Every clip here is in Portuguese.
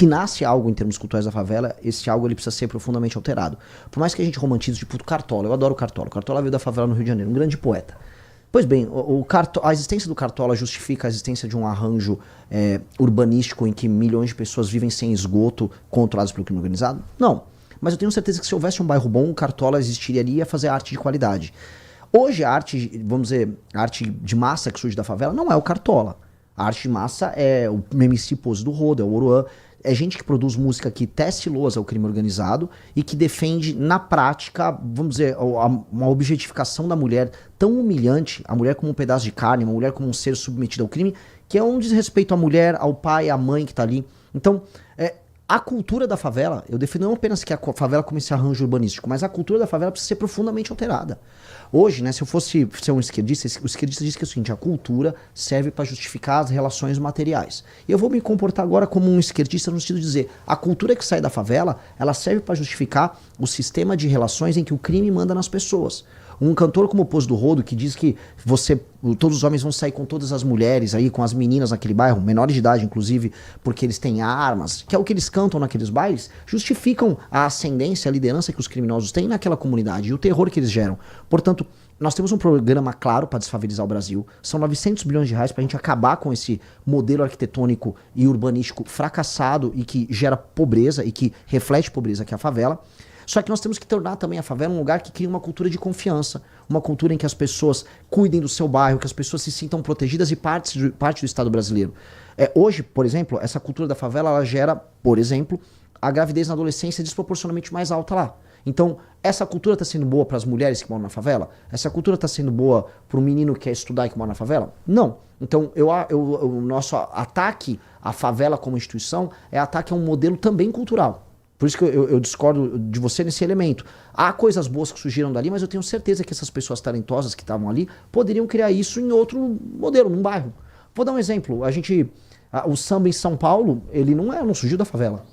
se nasce algo em termos culturais da favela, esse algo ele precisa ser profundamente alterado. Por mais que a gente romantize, tipo, o Cartola, eu adoro o Cartola. O Cartola veio da favela no Rio de Janeiro, um grande poeta. Pois bem, a existência do Cartola justifica a existência de um arranjo urbanístico em que milhões de pessoas vivem sem esgoto, controlados pelo crime organizado? Não. Mas eu tenho certeza que se houvesse um bairro bom, o Cartola existiria e ia fazer arte de qualidade. Hoje a arte, vamos dizer, a arte de massa que surge da favela não é o Cartola. A arte de massa é o MC Pose do Rodo, é o Oruan. É gente que produz música que tece loas ao crime organizado e que defende, na prática, vamos dizer, uma objetificação da mulher tão humilhante, a mulher como um pedaço de carne, uma mulher como um ser submetido ao crime, que é um desrespeito à mulher, ao pai, à mãe que tá ali. Então, a cultura da favela, eu defino não apenas que a favela como esse arranjo urbanístico, mas a cultura da favela precisa ser profundamente alterada. Hoje, né, se eu fosse ser um esquerdista, o esquerdista diz que é o seguinte, a cultura serve para justificar as relações materiais. E eu vou me comportar agora como um esquerdista no sentido de dizer, a cultura que sai da favela, ela serve para justificar o sistema de relações em que o crime manda nas pessoas. Um cantor como o Pose do Rodo, que diz que todos os homens vão sair com todas as mulheres aí, com as meninas naquele bairro, menores de idade inclusive, porque eles têm armas, que é o que eles cantam naqueles bailes, justificam a ascendência, a liderança que os criminosos têm naquela comunidade e o terror que eles geram. Portanto, nós temos um programa claro para desfavelizar o Brasil, são 900 bilhões de reais para a gente acabar com esse modelo arquitetônico e urbanístico fracassado e que gera pobreza e que reflete pobreza, que é a favela. Só que nós temos que tornar também a favela um lugar que cria uma cultura de confiança, uma cultura em que as pessoas cuidem do seu bairro, que as pessoas se sintam protegidas e parte do Estado brasileiro. Hoje, por exemplo, essa cultura da favela ela gera, por exemplo, a gravidez na adolescência desproporcionalmente mais alta lá. Então, essa cultura está sendo boa para as mulheres que moram na favela? Essa cultura está sendo boa para o menino que quer estudar e que mora na favela? Não. Então, o nosso ataque à favela como instituição é ataque a um modelo também cultural. Por isso que eu discordo de você nesse elemento. Há coisas boas que surgiram dali, mas eu tenho certeza que essas pessoas talentosas que estavam ali poderiam criar isso em outro modelo, num bairro. Vou dar um exemplo. O samba em São Paulo, ele não surgiu da favela.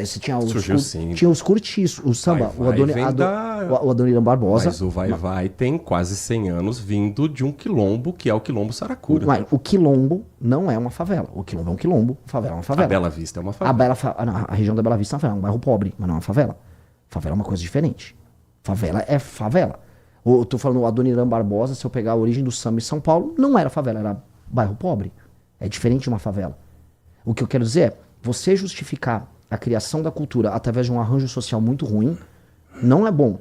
Você tinha os curtiços, o samba, o Adoniran Barbosa. Mas o Vai-Vai tem quase 100 anos vindo de um quilombo, que é o Quilombo Saracura. O quilombo não é uma favela. O quilombo é um quilombo, a favela é uma favela. A Bela Vista é uma favela. A região da Bela Vista é uma favela, um bairro pobre, mas não é uma favela. Favela é uma coisa diferente. Favela é favela. Eu tô falando o Adoniran Barbosa, se eu pegar a origem do samba em São Paulo, não era favela, era bairro pobre. É diferente de uma favela. O que eu quero dizer é, você justificar a criação da cultura através de um arranjo social muito ruim, não é bom.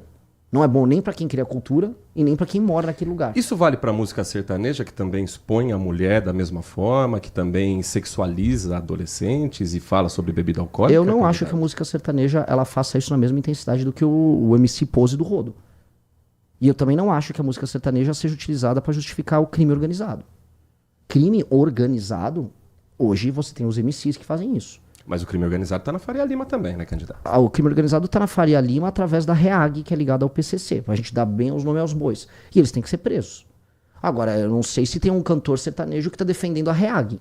Não é bom nem para quem cria cultura e nem para quem mora naquele lugar. Isso vale para a música sertaneja, que também expõe a mulher da mesma forma, que também sexualiza adolescentes e fala sobre bebida alcoólica? Eu não acho que a música sertaneja ela faça isso na mesma intensidade do que o MC Pose do Rodo. E eu também não acho que a música sertaneja seja utilizada para justificar o crime organizado. Crime organizado, hoje você tem os MCs que fazem isso. Mas o crime organizado está na Faria Lima também, né, candidato? O crime organizado está na Faria Lima através da REAG, que é ligada ao PCC, pra gente dar bem os nomes aos bois. E eles têm que ser presos. Agora, eu não sei se tem um cantor sertanejo que está defendendo a REAG.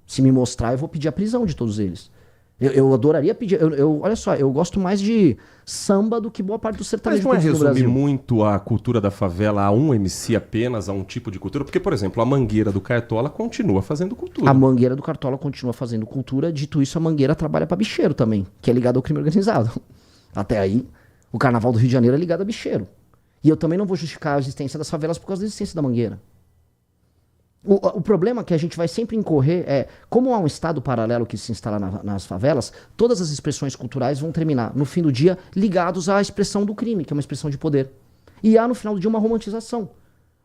Se me mostrar, eu vou pedir a prisão de todos eles. Eu adoraria pedir... olha só, eu gosto mais de samba do que boa parte do sertanejo no Brasil. Mas não é resumir muito a cultura da favela a um MC apenas, a um tipo de cultura? Porque, por exemplo, a Mangueira do Cartola continua fazendo cultura. A Mangueira do Cartola continua fazendo cultura. Dito isso, a Mangueira trabalha para bicheiro também, que é ligado ao crime organizado. Até aí, o Carnaval do Rio de Janeiro é ligado a bicheiro. E eu também não vou justificar a existência das favelas por causa da existência da Mangueira. O problema que a gente vai sempre incorrer é, como há um estado paralelo que se instala nas favelas, todas as expressões culturais vão terminar, no fim do dia, ligados à expressão do crime, que é uma expressão de poder. E há, no final do dia, uma romantização.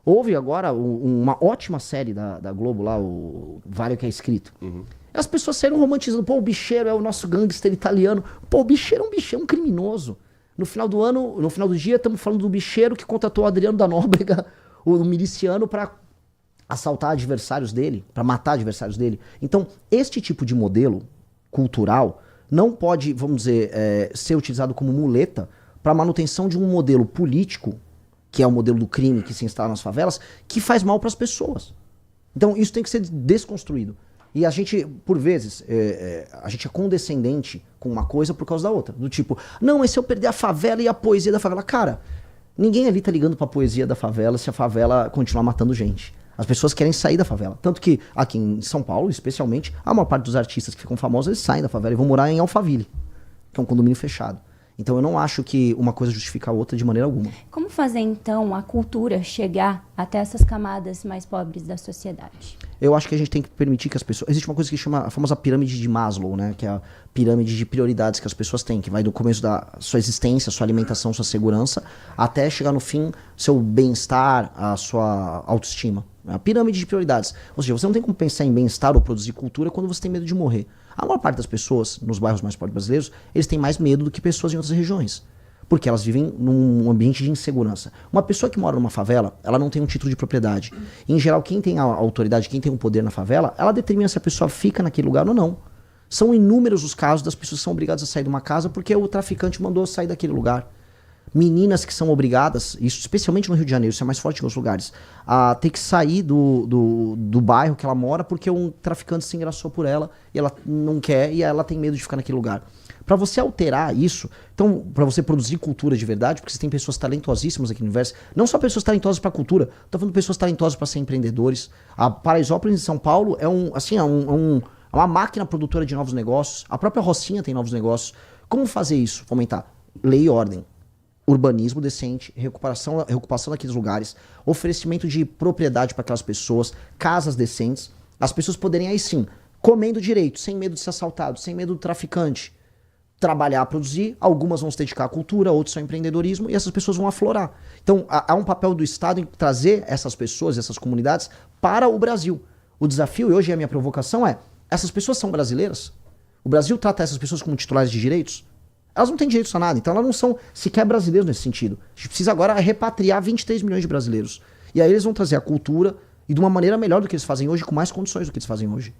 Houve agora uma ótima série da Globo lá, o Vale que é Escrito. Uhum. As pessoas saíram romantizando, pô, o bicheiro é o nosso gangster italiano. Pô, o bicheiro é um criminoso. No final do dia, estamos falando do bicheiro que contratou o Adriano da Nóbrega, o miliciano, para assaltar adversários dele, para matar adversários dele. Então, este tipo de modelo cultural não pode, vamos dizer, ser utilizado como muleta para a manutenção de um modelo político, que é o modelo do crime que se instala nas favelas, que faz mal para as pessoas. Então, isso tem que ser desconstruído. E a gente, por vezes, a gente é condescendente com uma coisa por causa da outra. Do tipo, não, mas se eu perder a favela e a poesia da favela... Cara, ninguém ali tá ligando pra poesia da favela se a favela continuar matando gente. As pessoas querem sair da favela. Tanto que aqui em São Paulo, especialmente, a maior parte dos artistas que ficam famosos, eles saem da favela e vão morar em Alphaville, que é um condomínio fechado. Então eu não acho que uma coisa justifica a outra de maneira alguma. Como fazer, então, a cultura chegar até essas camadas mais pobres da sociedade? Eu acho que a gente tem que permitir que as pessoas... Existe uma coisa que chama a famosa pirâmide de Maslow, né? Que é a pirâmide de prioridades que as pessoas têm, que vai do começo da sua existência, sua alimentação, sua segurança, até chegar no fim, seu bem-estar, a sua autoestima. A pirâmide de prioridades. Ou seja, você não tem como pensar em bem-estar ou produzir cultura quando você tem medo de morrer. A maior parte das pessoas, nos bairros mais pobres brasileiros, eles têm mais medo do que pessoas em outras regiões. Porque elas vivem num ambiente de insegurança. Uma pessoa que mora numa favela, ela não tem um título de propriedade. E, em geral, quem tem a autoridade, quem tem o poder na favela, ela determina se a pessoa fica naquele lugar ou não. São inúmeros os casos das pessoas que são obrigadas a sair de uma casa porque o traficante mandou sair daquele lugar. Meninas que são obrigadas, isso especialmente no Rio de Janeiro, isso é mais forte em outros lugares, a ter que sair do bairro que ela mora porque um traficante se engraçou por ela e ela não quer e ela tem medo de ficar naquele lugar. Para você alterar isso, então, para você produzir cultura de verdade, porque você tem pessoas talentosíssimas aqui no universo, não só pessoas talentosas para cultura, tô falando de pessoas talentosas para ser empreendedores. A Paraisópolis em São Paulo é uma máquina produtora de novos negócios. A própria Rocinha tem novos negócios. Como fazer isso? Fomentar lei e ordem, urbanismo decente, reocupação daqueles lugares, oferecimento de propriedade para aquelas pessoas, casas decentes, as pessoas poderem aí sim, comendo direito, sem medo de ser assaltado, sem medo do traficante, trabalhar, produzir. Algumas vão se dedicar à cultura, outros são empreendedorismo, e essas pessoas vão aflorar. Então há um papel do Estado em trazer essas pessoas, essas comunidades para o Brasil. O desafio, e hoje a minha provocação é, essas pessoas são brasileiras? O Brasil trata essas pessoas como titulares de direitos? Elas não têm direitos a nada, então elas não são sequer brasileiros nesse sentido. A gente precisa agora repatriar 23 milhões de brasileiros. E aí eles vão trazer a cultura e de uma maneira melhor do que eles fazem hoje, com mais condições do que eles fazem hoje.